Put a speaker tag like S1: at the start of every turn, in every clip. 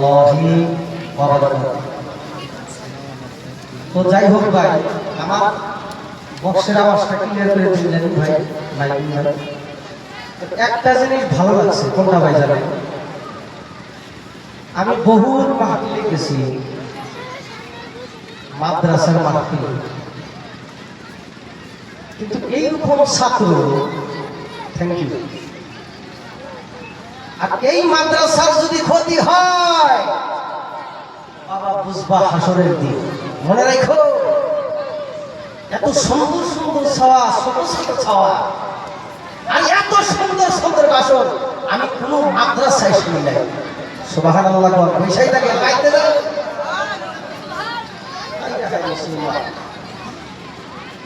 S1: রাহমাতুল্লাহি ওয়া বারাকাতুহু। তো যাই হোক ভাই, আমার বক্সের আওয়াজটা ক্লিয়ার করে দিলেন ভাই, লাইন ভাই। একটা জিনিস ভালো লাগছে, কোনটা ভাই জানেন? আমি বহুত মাহফিলে গেছি, মাদ্রাসার মাহফিলে, কিন্তু এইরকম ছাত্র, থ্যাংক ইউ। আর এই মাদ্রাসার যদি ক্ষতি হয় বাবা বুঝবা হাসরের দিন। মনে রাখো, এত সুন্দর সুন্দর ছাওয়া, ছোট ছোট ছাওয়া, আর এত সুন্দর সুন্দর বাসন আমি কোন মাদ্রাসায় শুনি নাই। সুবহানাল্লাহ, পয়সাই থাকে লাইতে দাও।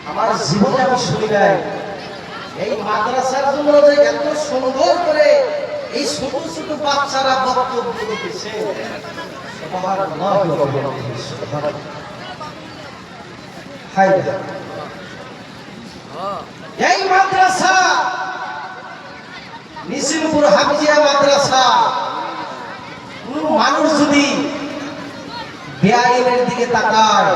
S1: আমার জীবনে আমি শুনি নাই এই মাদ্রাসার জন্য যে এত সুন্দর করে এই ছোট ছোট বাচ্চারা বক্তব্য দিতেছে। এই মাদ্রাসা নিসিমপুর হাফিজিয়া মাদ্রাসা, কোন মানুষ যদি বেআইনের দিকে তাকায়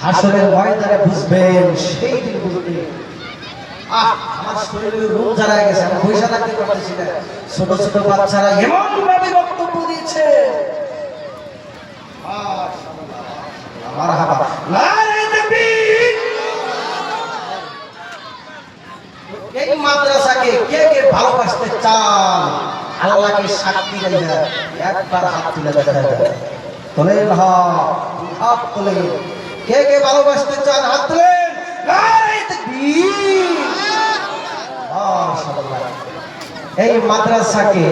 S1: হাসরের ময়দানে বুঝবেন, সেই দিন বুঝবেন আমার শরীরে রোগ জানায় গেছে, আমি পয়সা থাকতে পারতেছি না। ছোট ছোট বাচ্চারা এমন ভাবে বক্তব্য দিয়েছে, মারহাবা, নারে তাকবীর। এই মাদ্রাসাকে কে কে ভালোবাসতে চান? আল্লাহকে সাক্ষী রেখে একবার হাত তুলে দেখা যায়। তোলেন হাত তোলেন, কে কে ভালোবাসতে চান হাত তোলেন। নারে তাকবীর। মাশাআল্লাহ। এই মাদ্রাসাকে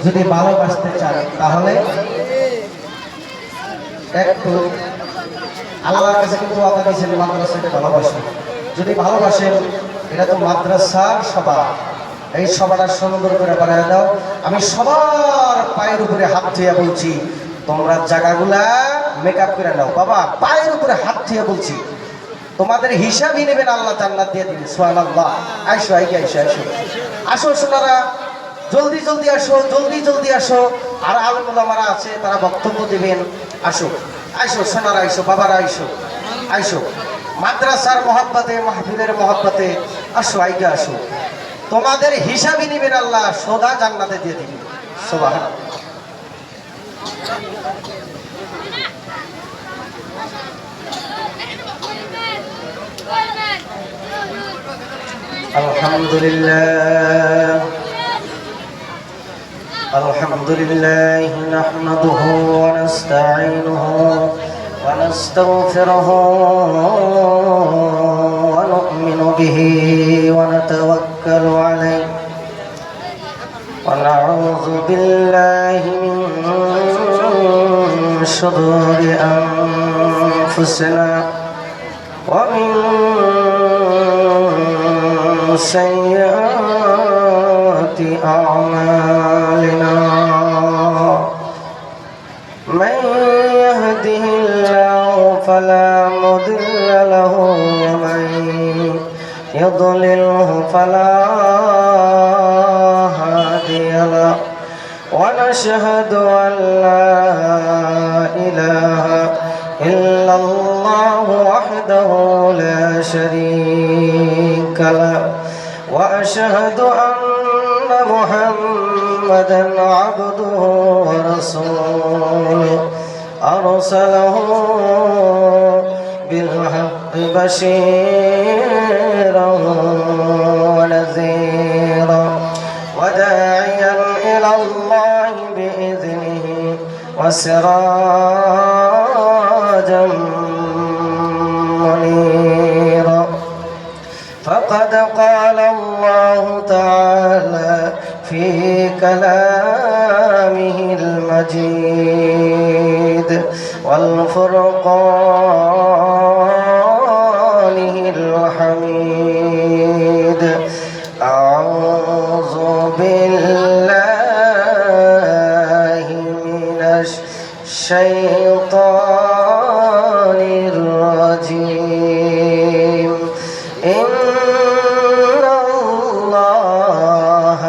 S1: যদি ভালোবাসতে চান তাহলে একটু আল্লাহর কাছে কিন্তু ওয়াদা দিয়েছেন মাদ্রাসাকে ভালোবাসেন। যদি ভালোবাসেন, এটা তো মাদ্রাসার সভা, এই সভাটা সুন্দর করে বানায় দাও। আমি সবার পায়ের উপরে হাত দিয়ে বলছি, তোমরা জায়গাগুলা মেকআপ করে নাও। বাবা পায়ের উপরে হাত দিয়ে বলছি, তোমাদের হিসাবই নেবেন, আল্লাহ জান্নাত দিয়ে দিবেন। সুবহানাল্লাহ। আইসো আইকে আইসো আইসো আসো সোনারা, জলদি জলদি আসো, জলদি জলদি আসো। আর আলেম ওলামারা আছে, তারা বক্তব্য দিবেন। আসো আইসো সোনারা, আইসো বাবারা, আইসো আইসো। মাদ্রাসার মহব্বতে, মাহফিলের মহব্বতে আসো, আইকে আসো। তোমাদের হিসাবই নেবেন আল্লাহ, সোজা জান্নাতে দিয়ে দিবেন। সুবহানাল্লাহ। আলহামদুলিল্লাহ নাহমাদুহু ওয়া নাস্তাঈনুহু ওয়া নাস্তাগফিরুহু ওয়া নু'মিনু বিহি ওয়া নাতাওয়াক্কালু আলাইহি ওয়া নাউযু বিল্লাহি মিন শুরুরি আনফুসিনা ওয়া মিন سيئات أعمالنا من يهده الله فلا مضل له ومن يضلله فلا هادي له ونشهد أن لا إله إلا الله وحده لا شريك له وأشهد أن محمدا عبده ورسوله أرسله بالحق بشيرا ونذيرا وداعيا إلى الله بإذنه وسراجا منيرا. فقد قال الله تعالى في كلامه المجيد والفرقانه الحميد: أعوذ بالله من الشيطان الرجيم. إن الله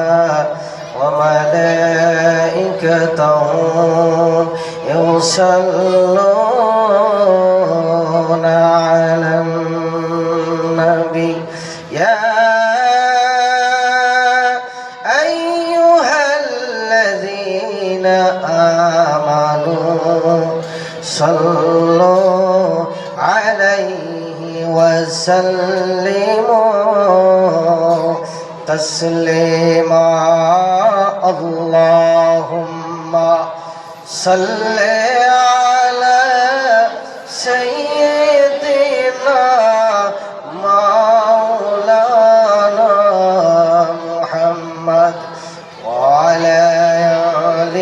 S1: وملائكته وملائكته يصلون على النبي يا أيها الذين آمنوا صلوا عليه وسلموا تسليما اللهم صل على سيدنا مولانا محمد وعلى آل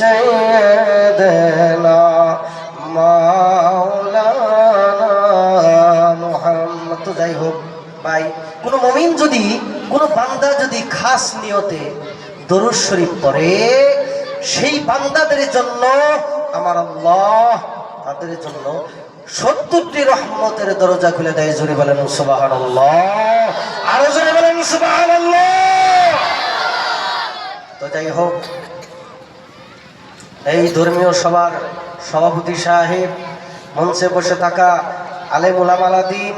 S1: سيدنا مولانا محمد। তো যাই হোক ভাই, কোন মুমিন যদি, কোন বান্দা যদি খাস নিয়তে দরুদ শরীফ পড়ে, সেই বান্দাদের জন্য আমার আল্লাহ তাদের জন্য 70টি রহমতের দরজা খুলে দেয়। জোরে বলেন সুবহানাল্লাহ, আরো জোরে বলেন সুবহানাল্লাহ। তো যাই হোক, এই ধর্মীয় সভার সভাপতি সাহেব, মঞ্চে বসে থাকা আলেম উলামায়ে দ্বীন,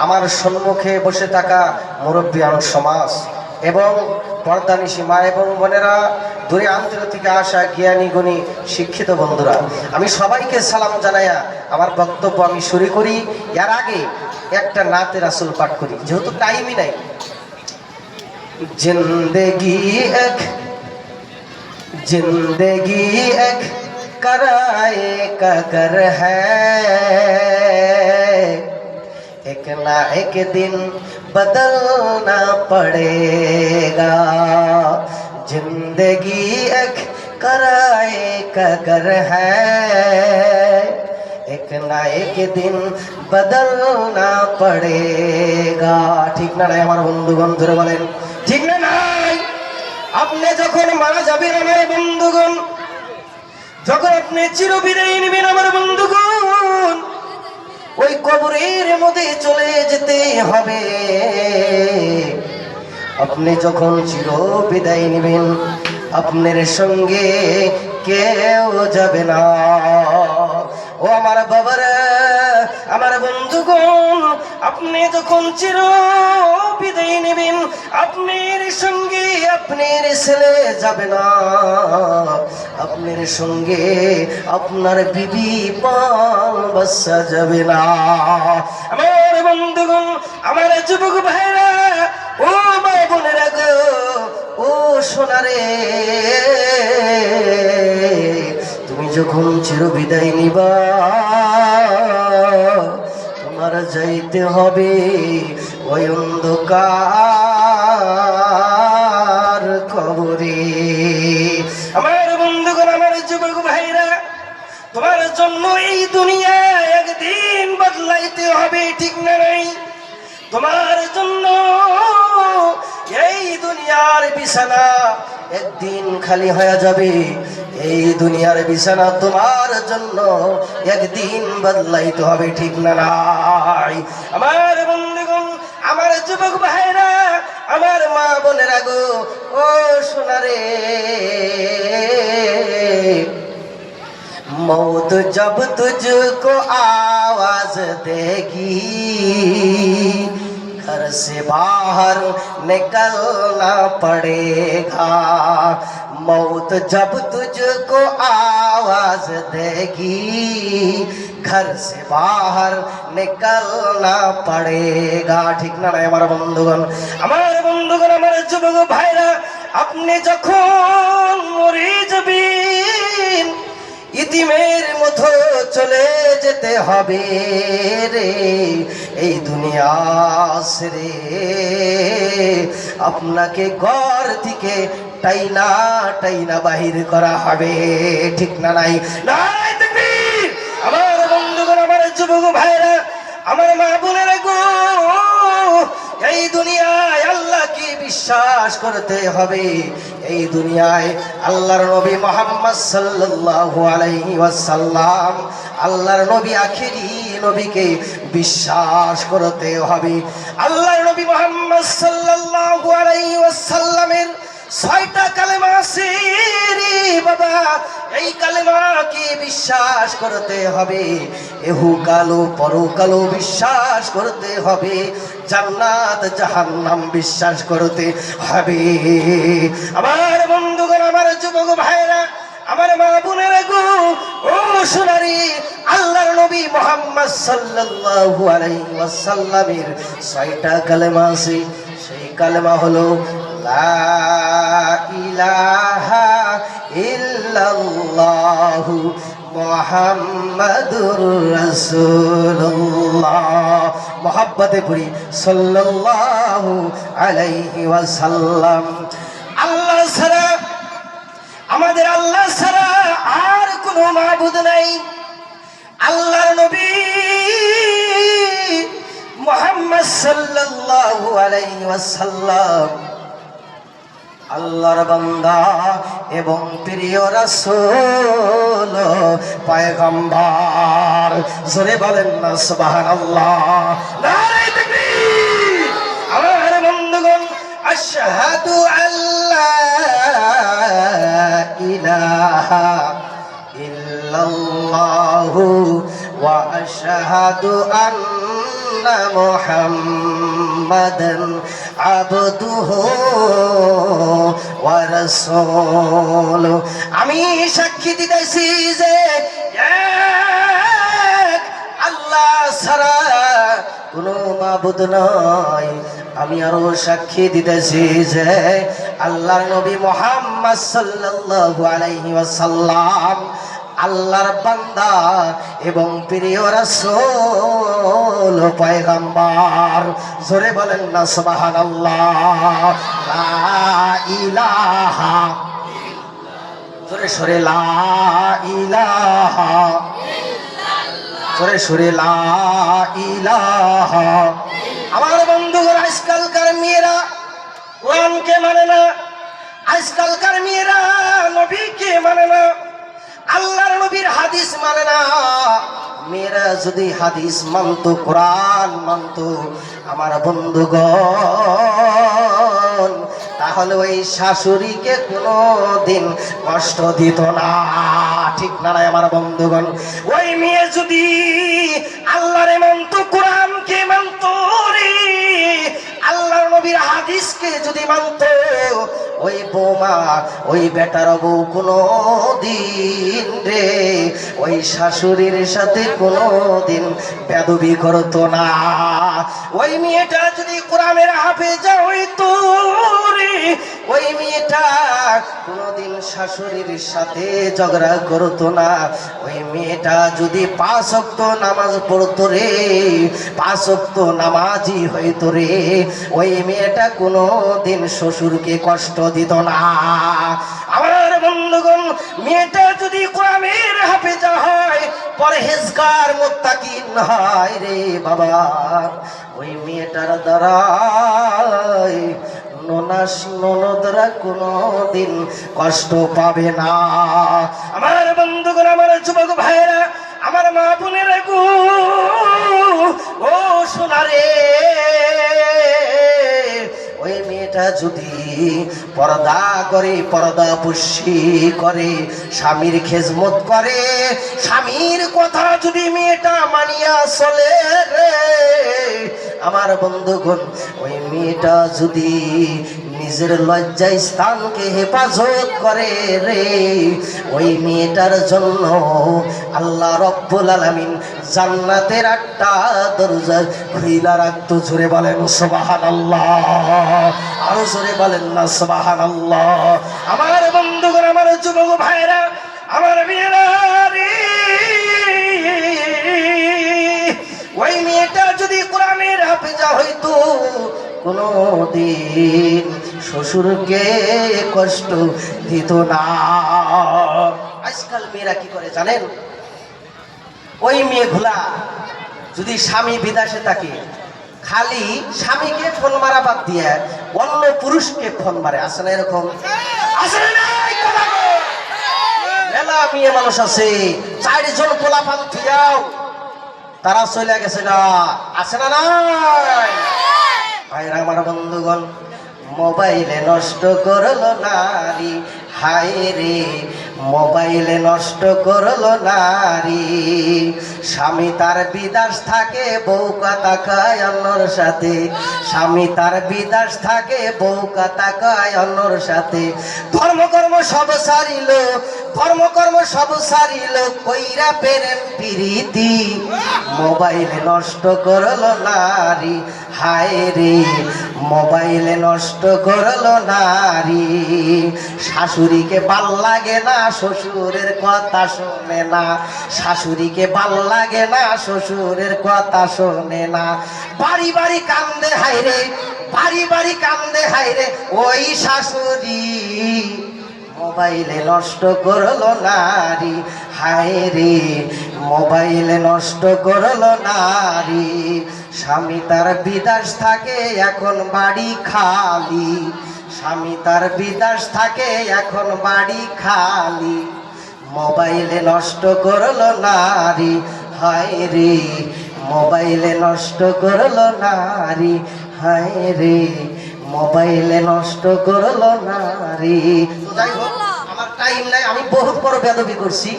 S1: আমার সম্মুখে বসে থাকা মুরব্বিয়ান সমাজ এবং পর্দানিশী মা এবং বোনেরা, দূরে আন্তরিক থেকে আসা জ্ঞানী গুণী শিক্ষিত বন্ধুরা, আমি সবাইকে সালাম জানাইয়া আমার বক্তব্য আমি শুরু করি। এর আগে একটা নাতে রাসূল পাঠ করি, যেহেতু টাইমই নাই। जिंदगी एक कराए कगर है, एक ना एक दिन बदलना पड़ेगा। जिंदगी एक कराए कगर है, एक ना एक दिन बदलना पड़ेगा। ठीक ना নাই আমার বন্ধুগণ? ধরে বলেন ঠিক না নাই? আপনি যখন মারা যাবেন আমার বন্ধুগণ, যখন আপনি চিরবিদায় নেবেন আমার বন্ধুগণ, ওই কবরের মধ্যে চলে যেতে হবে। আপনি যখন চিরবিদায় নেবেন, আপনার সঙ্গে কেউ যাবে না। ও আমার বাবারা, আমার বন্ধুগণ, আপনি যখন চিরবিদায় নেবেন, আপনার সঙ্গে আপনার ছেলে যাবে না, আপনার সঙ্গে আপনার বিবি পাল বাচ্চা যাবে না। আমার বন্ধুগণ, আমার যুবক ভাইরা, ও মা বোনেরা গো, ও সোনারে, তুমি যখন চিরবিদায় নিবা, তোমার যাইতে হবে ওই অন্ধকার কবরে। আমার বন্ধুগণ, আমার যুবক ভাইরা, তোমার জন্য এই দুনিয়া একদিন বদলাইতে হবে, ঠিক না নাই? তোমার জন্য এই দুনিয়ার বিছানা একদিন খালি হয়ে যাবে। এই দুনিয়ার বিছানা তোমার জন্য একদিন বদলাইতে হবে, ঠিক না নাই? আমার বন্ধুগণ, আমার যুবক ভাইরা, আমার মা বোনেরা গো, ও সোনারে, मौत जब तुझको आवाज देगी, घर से बाहर निकलना पड़ेगा। मौत जब तुझको आवाज देगी, घर से बाहर निकलना पड़ेगा। ठीक ना নাই আমার বন্ধুগণ? আমার বন্ধুগণ, আমার যুবক ভাইরা, আপনি যখন মরে যাবেন, ইতিমের মতো চলে যেতে হবে রে এই দুনিয়া ছেড়ে। আপনাকে ঘর থেকে টাইনা টাইনা বাহির করা হবে, ঠিক না নাই? নাই তাকবীর! আমার বন্ধুগণ, আমার যুবক ভাইরা, আমার মা বোনেরা গো, এই দুনিয়ায় আল্লাহকে বিশ্বাস করতে হবে। এই দুনিয়ায় আল্লাহর নবী মুহাম্মদ সাল্লাল্লাহু আলাইহি ওয়াসাল্লাম, আল্লাহর নবী আখিরি নবীকে বিশ্বাস করতে হবে। আল্লাহর নবী মুহাম্মদ সাল্লাল্লাহু আলাইহি ওয়াসাল্লামের ছয়টা কালেমা আছে রে বাবা, এই কালেমাকে বিশ্বাস করতে হবে, এহুকালো পরকালো বিশ্বাস করতে হবে, জান্নাত জাহান্নাম বিশ্বাস করতে হবে। আমার বন্ধুগণ, আমার যুবক ভাইরা, আমার মা বোনের গো, ও সোনারি, আল্লাহর নবী মুহাম্মদ সাল্লাল্লাহু আলাইহি ওয়াসাল্লামের ছয়টা কালেমা আছে। সেই কালেমা হলো লা ইলাহা ইল্লাল্লাহু মুহাম্মাদুর রাসূলুল্লাহ। মুহাব্বতে পড়ি সাল্লাল্লাহু আলাইহি ওয়াসাল্লাম। আল্লাহ ছাড়া, আমাদের আল্লাহ ছাড়া আর কোনো মাবুদ নাই। আল্লাহর নবী মুহাম্মদ সাল্লাল্লাহু আলাইহি ওয়াসাল্লাম আল্লাহর বান্দা এবং প্রিয় রাসূল পয়গম্বর। জোরে বলেন না সুবহানাল্লাহ, নারে তাকবীর। আমার বন্ধুগণ, আশহাদু আল্লা ইলাহা ইল্লাল্লাহু ওয়া আশহাদু আন্না মুহাম্মাদান আবদুহু ওয়া রাসূলুহু। আমি সাক্ষী দিতেছি যে এক আল্লাহ ছাড়া কোনো মাবুদ নাই। আমি আরো সাক্ষী দিতেছি যে আল্লাহর নবী মুহাম্মদ সাল্লাল্লাহু আলাইহি ওয়াসাল্লাম আল্লাহর বান্দা এবং প্রিয় রাসূল পয়গম্বর। জোরে বলেন না সুবহানাল্লাহ। লা ইলাহা, জোরে সরে লা ইলাহা, জোরে সরে লা ইলাহা। আমার বন্ধুগণ, আজকালকার মেয়েরা কোরআনকে মানে না, আজকালকার মেয়েরা নবীকে মানে না, আল্লাহর নবীর হাদিস মানে না। মেয়েরা যদি হাদিস মানতো, কোরআন মানতো, আমার বন্ধুগণ, তাহলে ওই শাশুড়িকে কোনো দিন কষ্ট দিত না। ঠিক না নাই আমার বন্ধুগণ? ওই মেয়ে যদি আল্লাহরে মানতো, কোরআনকে মানতো রে, আল্লাহর নবীর হাদিসকে যদি মানতো, ওই বৌমা, ওই বেটার বউ কোনো দিন রে ওই শাশুড়ির সাথে কোনো দিন বেদবি করতো না। ওই মেয়েটা যদি কোরআনের হাফেজা হইতো রে, ওই মেয়েটা কোনোদিন শাশুড়ির সাথে ঝগড়া করতো না। ওই মেয়েটা যদি 5 ওয়াক্ত নামাজ পড়তো রে, 5 ওয়াক্ত নামাজি হইতো রে, ওই মেয়েটা কোনো দিন শ্বশুরকে কষ্ট দিত না। আমার বন্ধুগণ, মেয়েটা যদি কোরআনের হাফেজা হয়, পরহেজগার মুত্তাকিন হয় রে বাবা, ওই মেয়েটার দ্বারা ননাস ননদরা কোনদিন কষ্ট পাবে না। আমার বন্ধুগণ, আমার যুবক ভাইরা, আমার মা বোনেরা গো, ও সোনারে, ওই মেয়েটা যদি পর্দা করে, পর্দা পুষ্টি করে, স্বামীর খেজমত করে, স্বামীর কথা যদি মেয়েটা মানিয়া চলে রে, আমার বন্ধুগণ, ওই মেয়েটা যদি নিজের লজ্জা স্থানকে হেফাজত করে রে, ওই মেয়েটার জন্য আল্লাহ রব্বুল আলামিন জান্নাতের 8টা দরজা খুইলা রাখতো। জোরে বলেন সুবহানাল্লাহ, আরো জোরে বলেন না সুবহানাল্লাহ। আমার বন্ধুগণ, আমার যুবক ভাইরা, আমার মেয়েরা রে, ওই মেয়েটা যদি কোরআনের হাফেজা হইতো, কোনো দিন শ্বশুরকে কষ্ট দিত না। আজকাল মেয়েরা কি করে জানেন? ওই মেয়েগুলা যদি স্বামী বিদেশে থাকে, খালি স্বামীকে ফোন মারা বাদ দিয়ে অন্য পুরুষকে ফোন মারে। আছে না এরকম? আছে না? মেলা মেয়ে মানুষ আছে, 4 জন পোলাপান থিয়াও তারা চলে গেছে গা। আছে না নাই? ভাইরা আমার বন্ধুগণ, মোবাইলে নষ্ট করলো নারী, হায় রে মোবাইলে নষ্ট করলো নারী। স্বামী তার বিদেশ থাকে, বউ কথা কয় অন্যর সাথে। স্বামী তার বিদেশ থাকে, বউ কথা কয় অন্যর সাথে। ধর্মকর্ম সব সারিল, ধর্মকর্ম সব সারিল, কইরা প্রেম প্রীতি। মোবাইলে নষ্ট করলো নারী, হায় রে মোবাইলে নষ্ট করলো নারী। শাশুড়িকে ভাল লাগে না, শ্বশুরের কথা শোনে না। শাশুড়িকে ভাল লাগে না, শ্বশুরের কথা শোনে না। বাড়ি বাড়ি কান্দে হায়রে, বাড়ি বাড়ি কান্দে হায়রে ওই শাশুড়ি। মোবাইলে নষ্ট করলো নারী, হায় রে মোবাইলে নষ্ট করলো নারী। স্বামী তার বিদেশ থাকে, এখন বাড়ি খালি। স্বামী তার বিদেশ থাকে, এখন বাড়ি খালি। মোবাইলে নষ্ট করলো নারী, হায় রে মোবাইলে নষ্ট করলো নারী, হায় রে মোবাইলে নষ্ট করলো নারী। তো যাই হোক, আমার টাইম নাই, আমি বহুত বড় বেদবি করছি।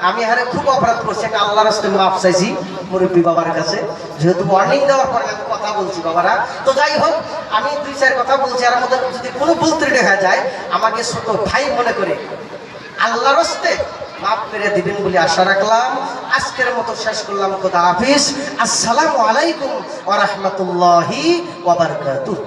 S1: আমি হারে খুব অপরাধ করছি, আমি আল্লাহর রাস্তায় মাফ চাইছি মুরব্বী বাবার কাছে, যেহেতু ওয়ার্নিং দেওয়ার পরে আমি কথা বলছি বাবারা। তো যাই হোক, আমি 2-4 কথা বলছি, আর মধ্যে যদি কোনো ভুল ত্রুটি হয়ে যায় আমাকে ছোট ভাই মনে করে আল্লাহর রাস্তায় মাফ করে দিবেন বলে আশা রাখলাম। আজকের মতো শেষ করলাম। খোদা হাফিজ। আসসালামু আলাইকুম ওয়া রাহমাতুল্লাহি ওয়া বারাকাতুহু।